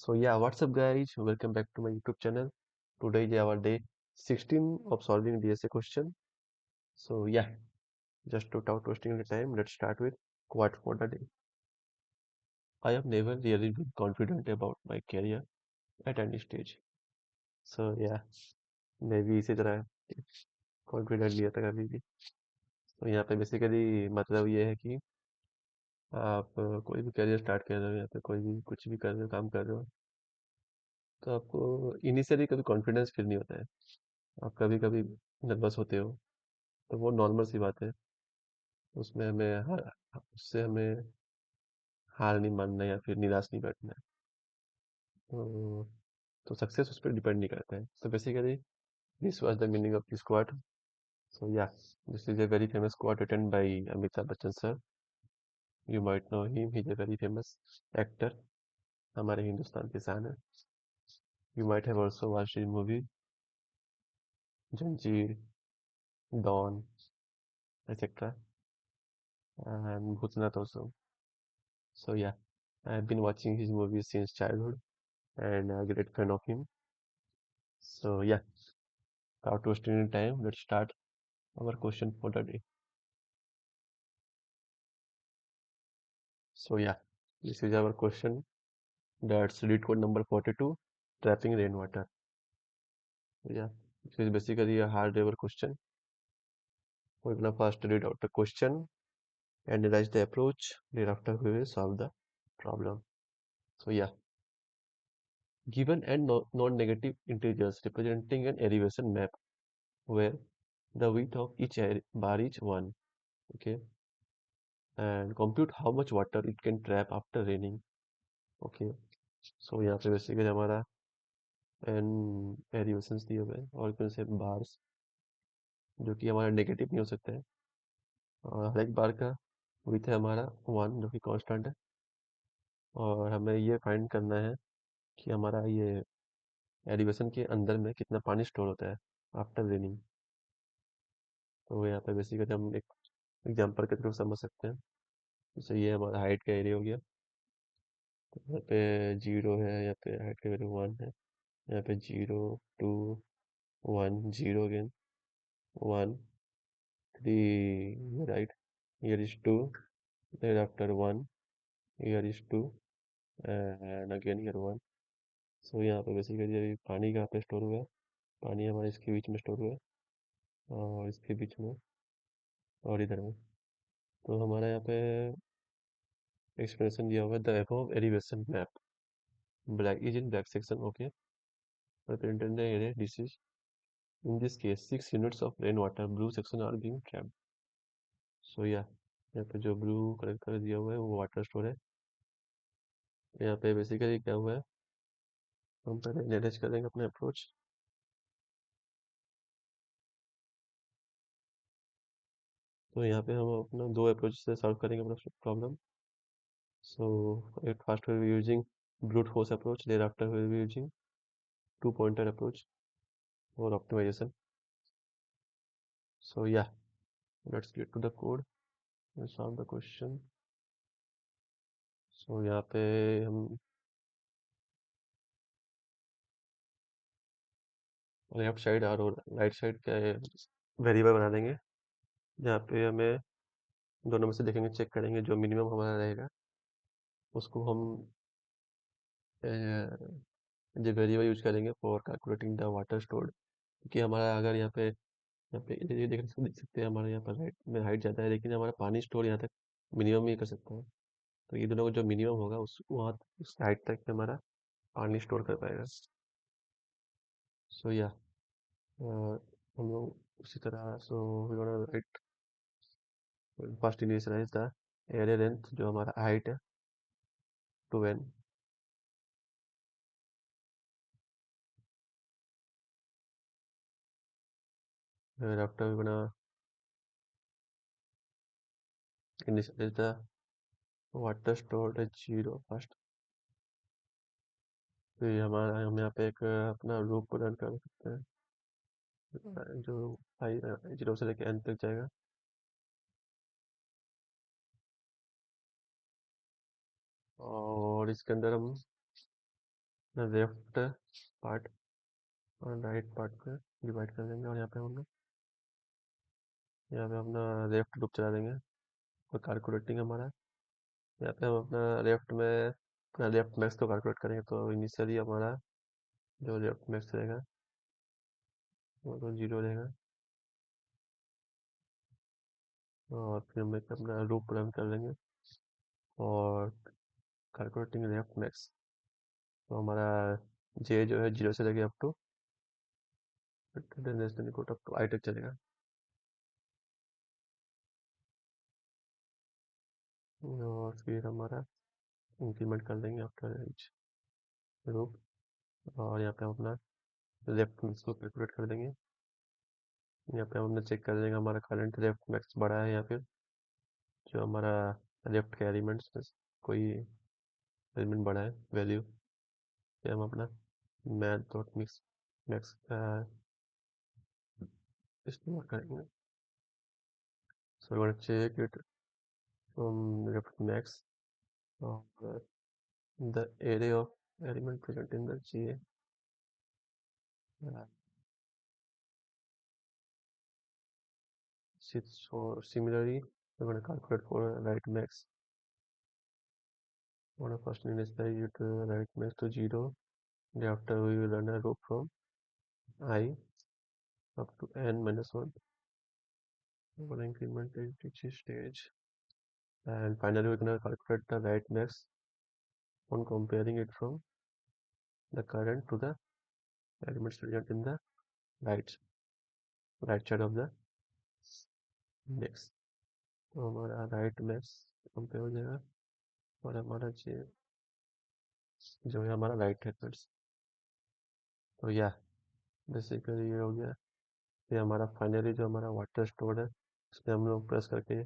So yeah, what's up guys? Welcome back to my YouTube channel. Today is our day 16 of solving DSA question. So yeah, just without wasting the time, let's start with quote for the day. I have never really been confident about my career at any stage. So yeah, मैं भी इसी तरह confident लिया था कभी भी। तो यहाँ पे बेसिकली मतलब ये है कि आप कोई भी करियर स्टार्ट कर रहे हो या फिर कोई भी कुछ भी कर रहे हो काम कर रहे हो तो आपको इनिशियली कभी कॉन्फिडेंस फील नहीं होता है। आप कभी कभी नर्वस होते हो तो वो नॉर्मल सी बात है। उसमें हमें उससे हमें हार नहीं मानना है या फिर निराश नहीं करना है। तो सक्सेस उस पर डिपेंड नहीं करता है। So basically this was the meaning of this quote. So yeah, this is a very famous quote written by Amitabh Bachchan sir. You might know him. He's a very famous actor. हमारे हिंदुस्तान के शान है. You might have also watched his movie जंजीर, don, etc. and Bhutnath also. So yeah, I've been watching his movies since childhood and a great fan of him. So yeah, without wasting any time, let's start our question for the day. So yeah, this is our question. That's read code number 42, trapping rainwater. So yeah, this is basically a hard ever question. We're gonna first read out the question, analyze the approach, thereafter we will solve the problem. So yeah, given and non-negative integers representing an elevation map where the width of each bar is 1. Okay, and compute how much water it can trap after raining. Okay, so यहाँ पे basically हमारा N एरिवेशंस दिए हुए हैं और कौन से bars जो कि हमारा नेगेटिव नहीं हो सकता है। और हर एक बार का विथ है हमारा 1 जो कि कांस्टेंट है। और हमें ये फाइंड करना है कि हमारा ये एलिवेशन के अंदर में कितना पानी स्टोर होता है आफ्टर रेनिंग। तो यहाँ पे बेसिकली हम एक एग्जांपल के थ्रू समझ सकते हैं। जैसे ये हमारा हाइट का एरिया हो गया। तो यहाँ पे 0 है, यहाँ पे हाइट का वैल्यू 1 है, यहाँ पे 0 2 1 0 again 1 3 right. Here is 2, thereafter 1, here is 2, and again here 1. So यहाँ पे बेसिकली अभी पानी कहाँ पे स्टोर हुआ है? पानी हमारे इसके बीच में स्टोर हुआ है और इसके बीच में और इधर में। तो हमारा यहाँ पे एक्सप्रेशन दिया हुआ है the above elevation map black is in black section. Okay, represented the area this is in this case 6 units of rainwater blue section are being trapped. So yeah, यहाँ पे जो ब्लू कलर का दिया हुआ है वो वाटर स्टोर है। यहाँ पे बेसिकली क्या हुआ है, हम पहले एनालाइज करेंगे अपना अप्रोच। तो यहाँ पे हम अपना दो अप्रोच से सॉल्व करेंगे अपना problem. So at first we using brute force approach, thereafter we be using two pointer approach और ऑप्टिमाइजेशन। सो या let's get to the code and solve the question. So यहाँ पे हम left side और right side का variable बना देंगे, जहाँ पे हमें दोनों में से देखेंगे, चेक करेंगे जो मिनिमम हमारा रहेगा उसको हम जो वेरिएबल यूज करेंगे for calculating the water stored. क्योंकि हमारा अगर यहाँ पे ये देख सकते हैं हमारे यहाँ पर हाइट में हाइट ज़्यादा है, लेकिन हमारा पानी स्टोर यहाँ तक मिनिमम ही कर सकता है। तो ये दोनों का जो मिनिमम होगा उस वहाँ उस हाइट तक हमारा पानी स्टोर कर पाएगा। सो या हम लोग उसी तरह so we gonna write first initialise the area length जो हमारा हाइट है to N. After we gonna initialise the water stored at 0 first. फिर हमारा हम यहाँ पे एक अपना लूप रन कर सकते हैं जो 0 से लेकर एन तक जाएगा। और इसके अंदर हम लेफ्ट पार्ट और राइट पार्ट पे डिवाइड कर देंगे, और यहाँ पे अपना लेफ्ट लूप चला देंगे और कैलकुलेटिंग हमारा। यहाँ पे हम अपना लेफ्ट में अपना लेफ्ट मैक्स को कैलकुलेट करेंगे, तो इनिशियली हमारा जो लेफ्ट मैक्स रहेगा वो तो 0 रहेगा, और फिर हम एक अपना लूप रन कर देंगे और कैलकुलेटिंग लेफ्ट मैक्स। तो हमारा जे जो है 0 से लेके अप टू आई तक चलेगा। और फिर हमारा इंक्रीमेंट कर देंगे आफ्टर ईच लूप, और यहाँ पे हम अपना लेफ्ट मैक्स को कैलकुलेट कर देंगे। यहाँ पे हम अपना चेक कर देंगे हमारा करंट लेफ्ट मैक्स बड़ा है या फिर जो हमारा लेफ्ट के एलिमेंट्स में से कोई एलिमेंट बड़ा है वैल्यू, फिर हम अपना मैथ डॉट मिक्स मैक्स का इस्तेमाल करेंगे। सो we're going to check it from left max of the array of element present in the GA. Uh, so similarly, we're going to calculate for right max. On a first initialize it right max to 0. Thereafter we will run a loop from I up to n minus 1. We're going to increment each stage. And finally we're going to calculate the right max on comparing it from the current to the elements present in the right side of the index. तो हमारा right max compare हो जाएगा, और हमारा जो है हमारा right hand friends. तो या बेसिकली ये हो गया। ये हमारा फाइनली जो हमारा वाटर स्टोर है उसमें हम लोग प्रेस करके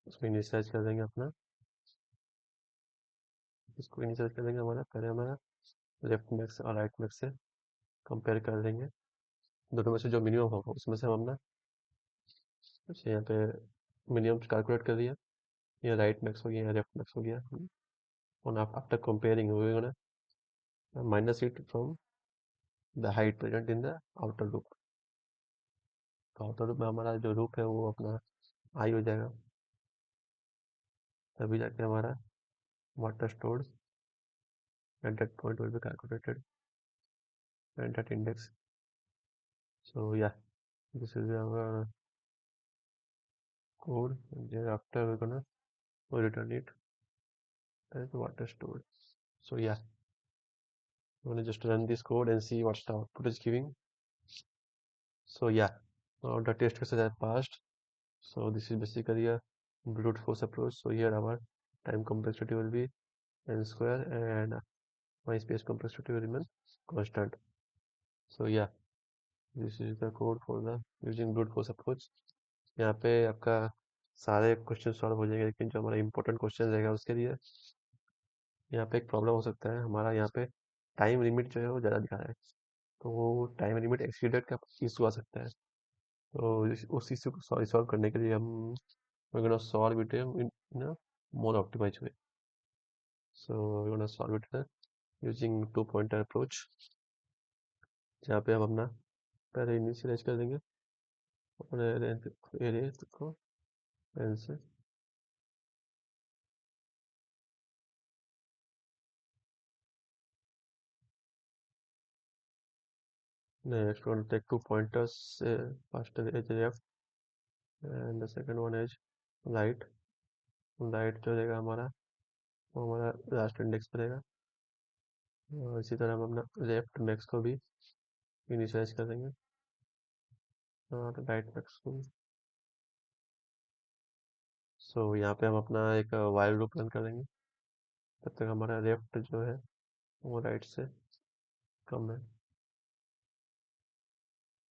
उसको इनिशियलाइज कर देंगे अपना। इसको इनिशियलाइज कर देंगे हमारा, पहले हमारा लेफ्ट मैक्स और राइट मैक्स से कंपेयर कर देंगे, दोनों में से जो मिनिमम होगा उसमें से हम अपना यहाँ पे मिनिमम कैलकुलेट कर दिया। ये राइट मैक्स हो गया, लेफ्ट मैक्स हो गया। और after comparing we gonna minus it from the height present in the outer loop. तो आउटर लूप में हमारा जो लूप है वो अपना आई हो जाएगा, तभी जाके हमारा water stored at that point will be calculated at that index. So yeah, this is our code, and thereafter we're gonna return it as water stored. So yeah, I'm gonna just run this code and see what's the output is giving. So yeah, now the test cases have passed. So this is basically a brute force approach. So here our time complexity will be n square and my space complexity will remain constant. So yeah, this is the code for the using brute force approach. यहाँ पे आपका सारे question solve हो जाएंगे, लेकिन जो हमारा important question रहेगा उसके लिए यहाँ पे एक प्रॉब्लम हो सकता है। हमारा यहाँ पे टाइम लिमिट जो है वो ज़्यादा दिखा रहा है, तो वो टाइम लिमिट एक्सीडेड का इशू आ सकता है। तो उस इशू को सॉल्व करने के लिए हम we're gonna solve it in a more optimized way. So we're gonna solve it using two pointer approach, जहाँ पे हम अपना पहले इनिशियलाइज कर देंगे अपने एरे को n से। Next we're gonna take two pointers, first edge left and the second one is right। Right जो रहेगा हमारा वो हमारा लास्ट इंडेक्स पर रहेगा, और इसी तरह हम अपना लेफ्ट मैक्स को भी इनिशियलाइज कर देंगे और राइट मैक्स को भी। सो यहाँ पे हम अपना एक वाइल लूप रन कर देंगे, तब तक हमारा लेफ्ट जो है वो राइट से कम है।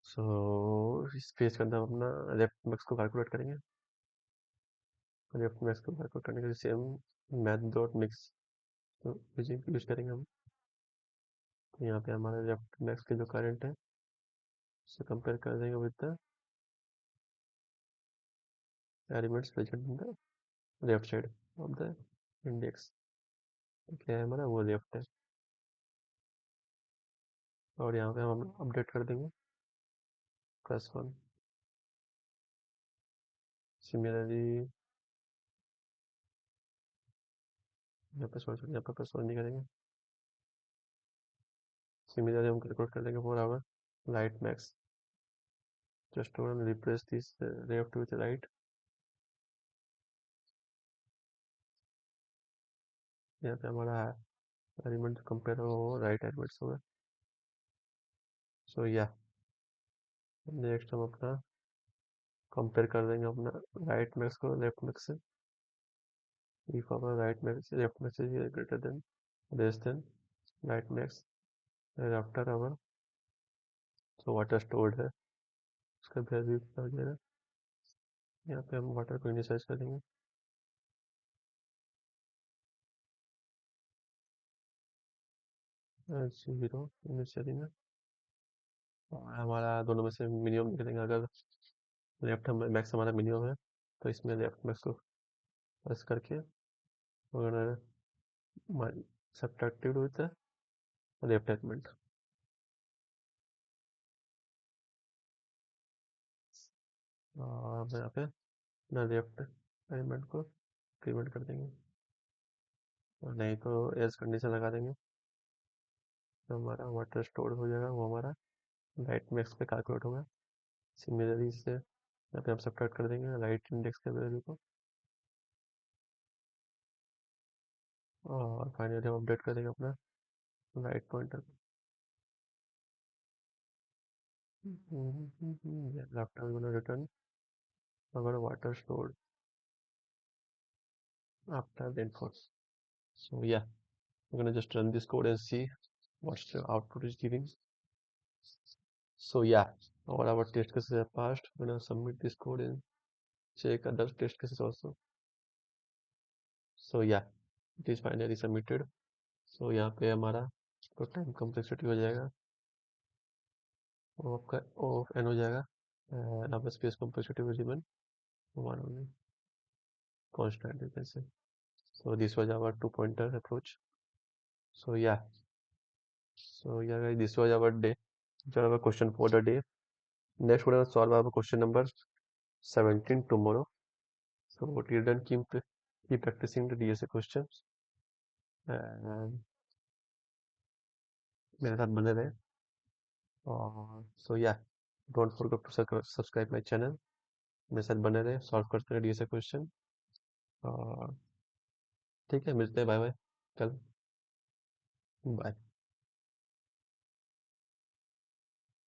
सो इस पेज के अंदर हम अपना लेफ्ट मैक्स को कैलकुलेट करेंगे। लेफ्ट मैक्स को कैलकुलेट करने के लिए same math dot mix use करेंगे हम। तो यहाँ पे हमारा लेफ्ट मैक्स के जो करंट है उससे कंपेयर कर देंगे with the elements present in the left side of the index. क्या है हमारा, वो लेफ्ट है। और यहाँ पे हम अपडेट कर देंगे +1। सिमिलरली यहाँ पे सॉरी यहाँ पे +1 नहीं करेंगे। सिमिलरली हम कैलकुलेट कर देंगे 4 our right max. Just replace this left with right. यहाँ पे हमारा एलिमेंट कंपेयर हो राइट एलिमेंट्स होगा। सो या नेक्स्ट हम अपना कंपेयर कर देंगे अपना राइट मैक्स को लेफ्ट मैक्स से। इफ हमारा right max left max is greater than less than right max after our, तो वाटर स्टोर्ड है उसका वैल्यू क्या हो जाएगा। यहाँ पे हम वाटर को इनिशियलाइज करेंगे 0 इनिशियली में। और हमारा दोनों में से मिनिमम निकलेंगे। अगर लेफ्ट हम मैक्स हमारा मिनिमम है तो इसमें लेफ्ट मैक्स को प्रेस करके अगर सब्ट्रैक्टेड होता है लेफ्ट एलिमेंट। और हम यहाँ पे ना लेफ्ट एलिमेंट को इंक्रीमेंट कर देंगे, और नहीं तो एल्स कंडीशन लगा देंगे। तो हमारा वाटर स्टोर हो जाएगा, वो हमारा राइट मैक्स पे कैलकुलेट होगा। सिमिलरली इससे यहाँ पे हम सब्ट्रैक्ट कर देंगे राइट इंडेक्स के वैल्यू को, और फाइनली हम अपडेट कर देंगे अपना right pointer. After we gonna return our water stored after rainfall. So yeah, we're gonna just run this code and see what's the output is giving. So yeah, all our test cases have passed. We're gonna submit this code and check other test cases also. So yeah, it is finally submitted. So यहाँ पे हमारा तो time complexity हो जाएगा, वो आपका O N हो जाएगा। यहाँ पे space complexity will remain one only constant, you can say. So this was our two pointer approach. So yeah, guys, this was our day. This was our question for the day. Next, we're gonna solve our question number 17 tomorrow. So till then, keep practicing the DSA questions and मेरे साथ बने रहे। और so yeah, don't forget to subscribe my channel. मेरे साथ बने रहे, solve करते रहे DSA क्वेश्चन। और ठीक है, मिलते हैं, बाय बाय, कल, बाय।